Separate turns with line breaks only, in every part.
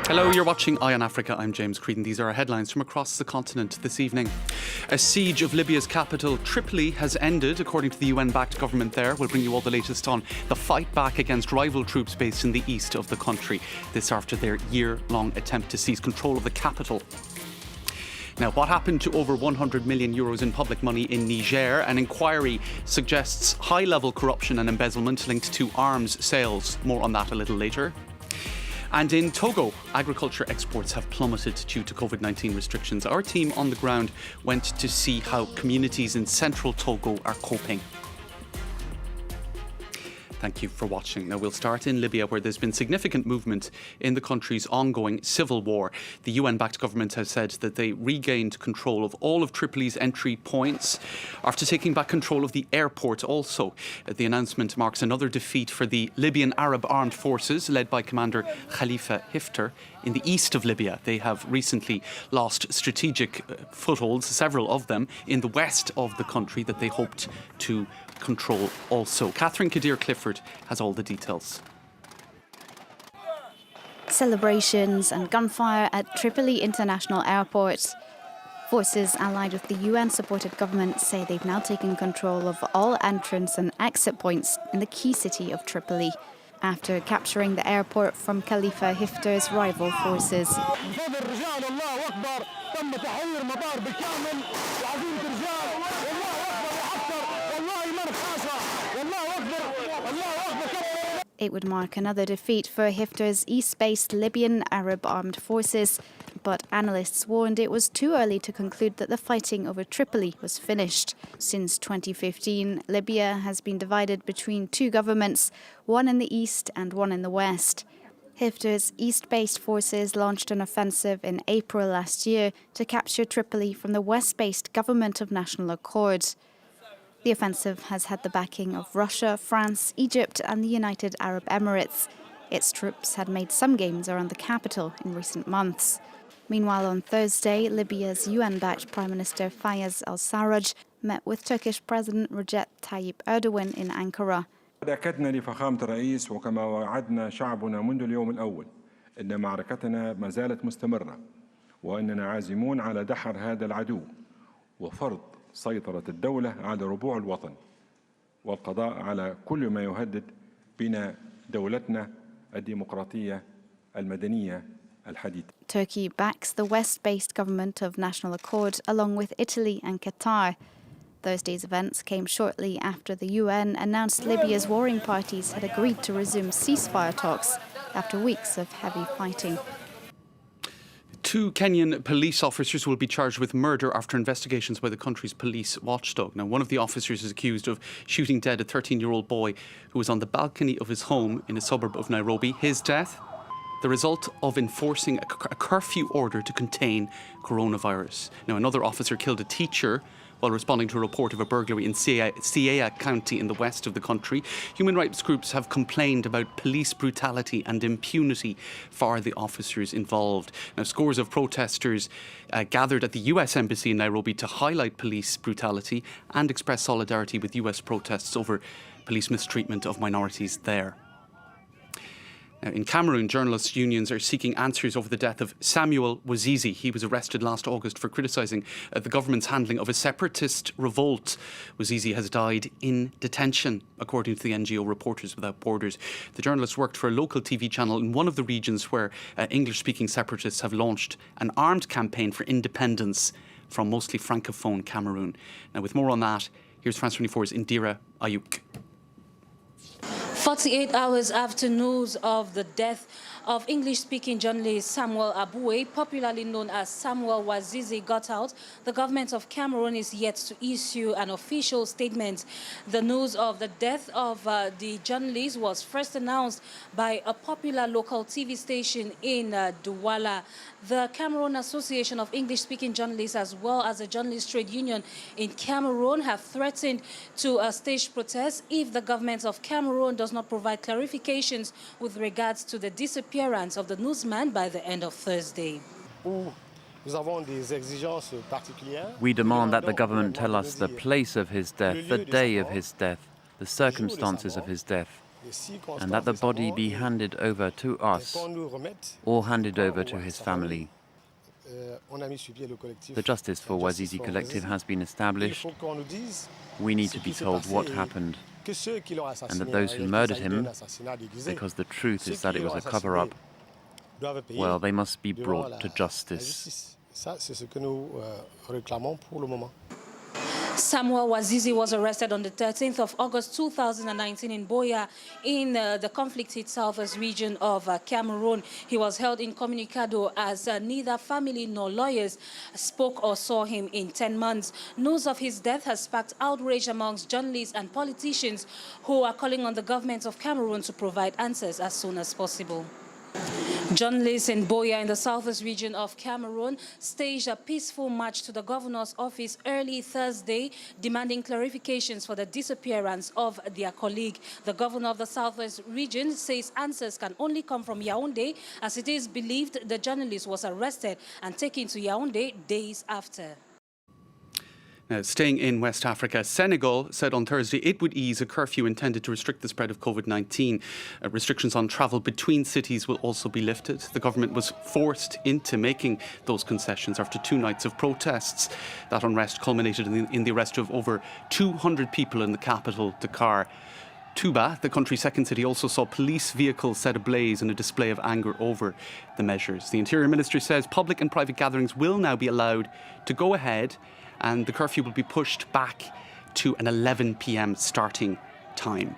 Hello, you're watching Eye on Africa. I'm James Creedon. These are our headlines from across the continent this evening. A siege of Libya's capital, Tripoli, has ended, according to the UN-backed government there. We'll bring you all the latest on the fight back against rival troops based in the east of the country. This after their year-long attempt to seize control of the capital. Now, what happened to over 100 million euros in public money in Niger? An inquiry suggests high-level corruption and embezzlement linked to arms sales. More on that a little later. And in Togo, agriculture exports have plummeted due to COVID-19 restrictions. Our team on the ground went to see how communities in central Togo are coping. Thank you for watching. Now we'll start in Libya, where there's been significant movement in the country's ongoing civil war. The UN-backed government has said that they regained control of all of Tripoli's entry points after taking back control of the airport also. The announcement marks another defeat for the Libyan Arab Armed Forces, led by Commander Khalifa Hifter, in the east of Libya. They have recently lost strategic footholds, several of them, in the west of the country that they hoped to control also. Catherine Kadir-Clifford has all the details.
Celebrations and gunfire at Tripoli International Airport. Forces allied with the UN-supported government say they've now taken control of all entrance and exit points in the key city of Tripoli, after capturing the airport from Khalifa Hifter's rival forces. It would mark another defeat for Hifter's east-based Libyan Arab Armed Forces, but analysts warned it was too early to conclude that the fighting over Tripoli was finished. Since 2015, Libya has been divided between two governments, one in the east and one in the west. Hifter's east-based forces launched an offensive in April last year to capture Tripoli from the west-based Government of National Accord. The offensive has had the backing of Russia, France, Egypt and the United Arab Emirates. Its troops had made some gains around the capital in recent months. Meanwhile, on Thursday, Libya's UN-backed Prime Minister Fayez al-Sarraj met with Turkish President Recep Tayyip Erdogan in Ankara.
أكدنا لفخامة الرئيس وكما وعدنا شعبنا منذ اليوم الأول أن معركتنا ما زالت مستمرة وأننا عازمون على دحر هذا العدو وفرض سيطرة الدولة على ربوع الوطن والقضاء على كل ما يهدد بناء دولتنا الديمقراطية المدنية الحديثة.
Turkey backs the West-based Government of National Accord along with Italy and Qatar. Thursday's events came shortly after the UN announced Libya's warring parties had agreed to resume ceasefire talks after weeks of heavy fighting.
Two Kenyan police officers will be charged with murder after investigations by the country's police watchdog. Now, one of the officers is accused of shooting dead a 13-year-old boy who was on the balcony of his home in a suburb of Nairobi. His death, the result of enforcing a curfew order to contain coronavirus. Now, another officer killed a teacher while responding to a report of a burglary in Siaya County in the west of the country. Human rights groups have complained about police brutality and impunity for the officers involved. Now, scores of protesters gathered at the US Embassy in Nairobi to highlight police brutality and express solidarity with US protests over police mistreatment of minorities there. Now, in Cameroon, journalists' unions are seeking answers over the death of Samuel Wazizi. He was arrested last August for criticising the government's handling of a separatist revolt. Wazizi has died in detention, according to the NGO Reporters Without Borders. The journalist worked for a local TV channel in one of the regions where English-speaking separatists have launched an armed campaign for independence from mostly francophone Cameroon. Now, with more on that, here's France 24's Indira Ayuk.
48 hours after news of the death of English-speaking journalist Samuel Aboué, popularly known as Samuel Wazizi, got out, the government of Cameroon is yet to issue an official statement. The news of the death of the journalist was first announced by a popular local TV station in Douala. The Cameroon Association of English-speaking journalists, as well as the Journalist Trade Union in Cameroon, have threatened to stage protests if the government of Cameroon does not provide clarifications with regards to the disappearance of the newsman by the end of Thursday.
We demand that the government tell us the place of his death, the day of his death, the circumstances of his death. and that the body be handed over to us or handed over to his family. The Justice for Wazizi Collective has been established. We need to be told what happened, and that those who murdered him, because the truth is that it was a cover-up, well, they must be brought to justice.
Samuel Wazizi was arrested on the 13th of August 2019 in Boya in the conflict-hit southwest region of Cameroon. He was held incommunicado as neither family nor lawyers spoke or saw him in 10 months. News of his death has sparked outrage amongst journalists and politicians who are calling on the government of Cameroon to provide answers as soon as possible. Journalists in Boya in the southwest region of Cameroon staged a peaceful march to the governor's office early Thursday, demanding clarifications for the disappearance of their colleague. The governor of the southwest region says answers can only come from Yaoundé, as it is believed the journalist was arrested and taken to Yaoundé days after.
Now, staying in West Africa, Senegal said on Thursday it would ease a curfew intended to restrict the spread of COVID-19. Restrictions on travel between cities will also be lifted. The government was forced into making those concessions after 2 nights of protests. That unrest culminated in the arrest of over 200 people in the capital, Dakar. Touba, the country's second city, also saw police vehicles set ablaze in a display of anger over the measures. The Interior Ministry says public and private gatherings will now be allowed to go ahead, and the curfew will be pushed back to an 11 p.m. starting time.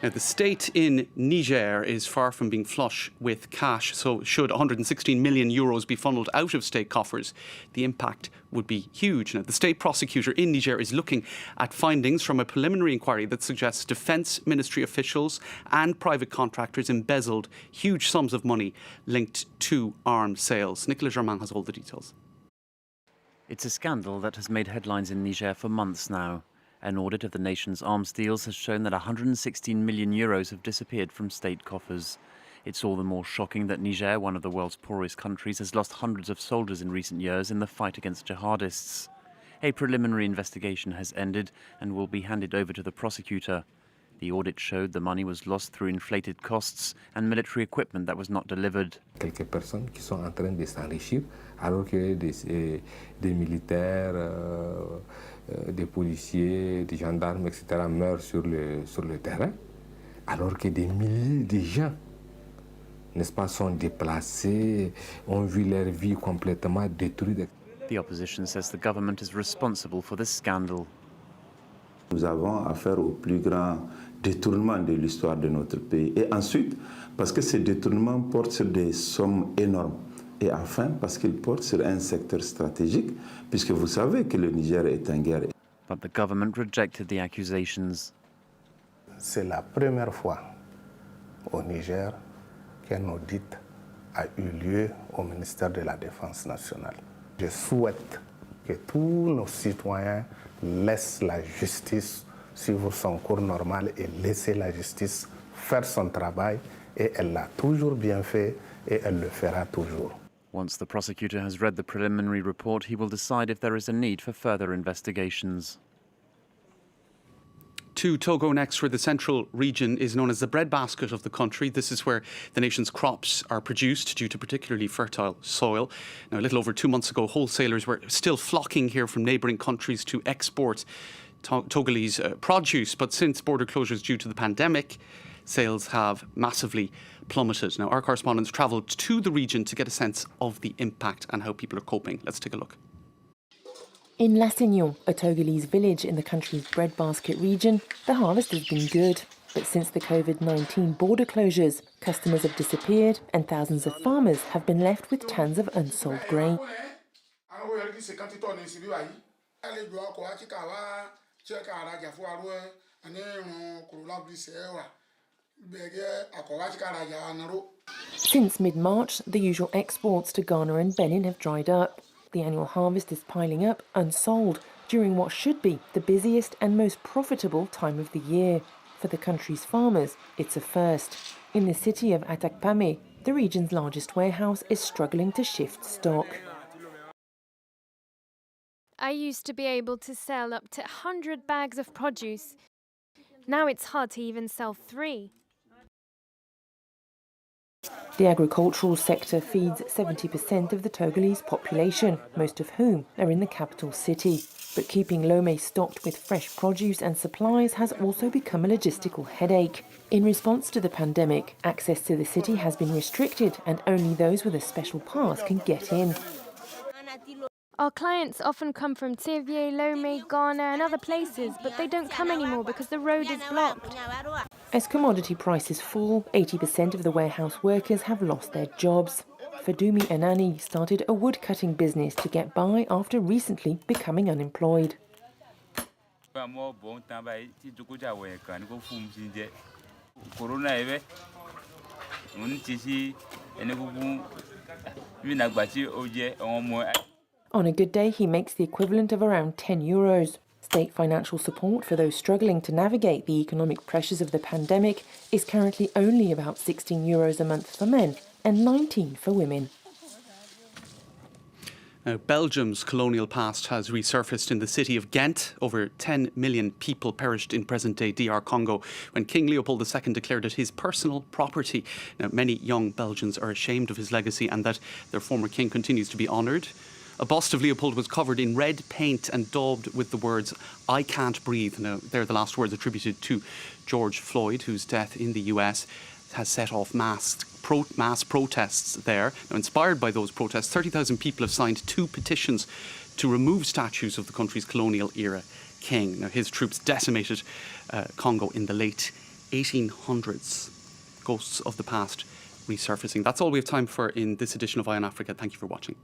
Now, the state in Niger is far from being flush with cash, so should 116 million euros be funneled out of state coffers, the impact would be huge. Now, the state prosecutor in Niger is looking at findings from a preliminary inquiry that suggests Defence Ministry officials and private contractors embezzled huge sums of money linked to arms sales. Nicolas Germain has all the details.
It's a scandal that has made headlines in Niger for months now. An audit of the nation's arms deals has shown that 116 million euros have disappeared from state coffers. It's all the more shocking that Niger, one of the world's poorest countries, has lost hundreds of soldiers in recent years in the fight against jihadists. A preliminary investigation has ended and will be handed over to the prosecutor. The audit showed the money was lost through inflated costs and military equipment that was not delivered.
Quelques personnes qui sont en train de s'enrichir alors que des militaires, des policiers, des gendarmes, etc. meurent sur le terrain, alors que des milliers de gens, n'est-ce pas, sont déplacés, ont vu leur vie complètement détruite.
The opposition says the government is responsible for this scandal.
Nous avons affaire au plus grand détournement de l'histoire de notre pays. Et ensuite, parce que ces détournements portent sur des sommes énormes. Et enfin, parce qu'ils portent sur un secteur stratégique, puisque vous savez que le Niger est en guerre.
But the government rejected the accusations.
C'est la première fois au Niger qu'un audit a eu lieu au ministère de la Défense nationale. Je souhaite que tous nos citoyens laissent la justice suivre son cours normal et laisser la justice faire son travail. Et elle l'a toujours bien fait et elle le fera toujours.
Once the prosecutor has read the preliminary report, he will decide if there is a need for further investigations.
To Togo next, where the central region is known as the breadbasket of the country. This is where the nation's crops are produced due to particularly fertile soil. Now, a little over 2 months ago, wholesalers were still flocking here from neighbouring countries to export Togolese produce. But since border closures due to the pandemic, sales have massively plummeted. Now, our correspondents travelled to the region to get a sense of the impact and how people are coping. Let's take a look.
In Lassignon, a Togolese village in the country's breadbasket region, the harvest has been good. But since the COVID-19 border closures, customers have disappeared and thousands of farmers have been left with tons of unsold grain. Since mid-March, the usual exports to Ghana and Benin have dried up. The annual harvest is piling up, unsold, during what should be the busiest and most profitable time of the year. For the country's farmers, it's a first. In the city of Atakpame, the region's largest warehouse is struggling to shift stock.
I used to be able to sell up to 100 bags of produce. Now it's hard to even sell 3.
The agricultural sector feeds 70% of the Togolese population, most of whom are in the capital city. But keeping Lomé stocked with fresh produce and supplies has also become a logistical headache. In response to the pandemic, access to the city has been restricted and only those with a special pass can get in.
Our clients often come from Tivier, Lomé, Ghana and other places, but they don't come anymore because the road is blocked.
As commodity prices fall, 80% of the warehouse workers have lost their jobs. Fadumi Anani started a wood-cutting business to get by after recently becoming unemployed. On a good day, he makes the equivalent of around €10. State financial support for those struggling to navigate the economic pressures of the pandemic is currently only about €16 a month for men and 19 for women.
Now, Belgium's colonial past has resurfaced in the city of Ghent. Over 10 million people perished in present-day DR Congo when King Leopold II declared it his personal property. Now, many young Belgians are ashamed of his legacy and that their former king continues to be honoured. A bust of Leopold was covered in red paint and daubed with the words, "I can't breathe." Now, they're the last words attributed to George Floyd, whose death in the US has set off mass protests there. Now, inspired by those protests, 30,000 people have signed 2 petitions to remove statues of the country's colonial era king. Now, his troops decimated Congo in the late 1800s. Ghosts of the past resurfacing. That's all we have time for in this edition of Eye on Africa. Thank you for watching.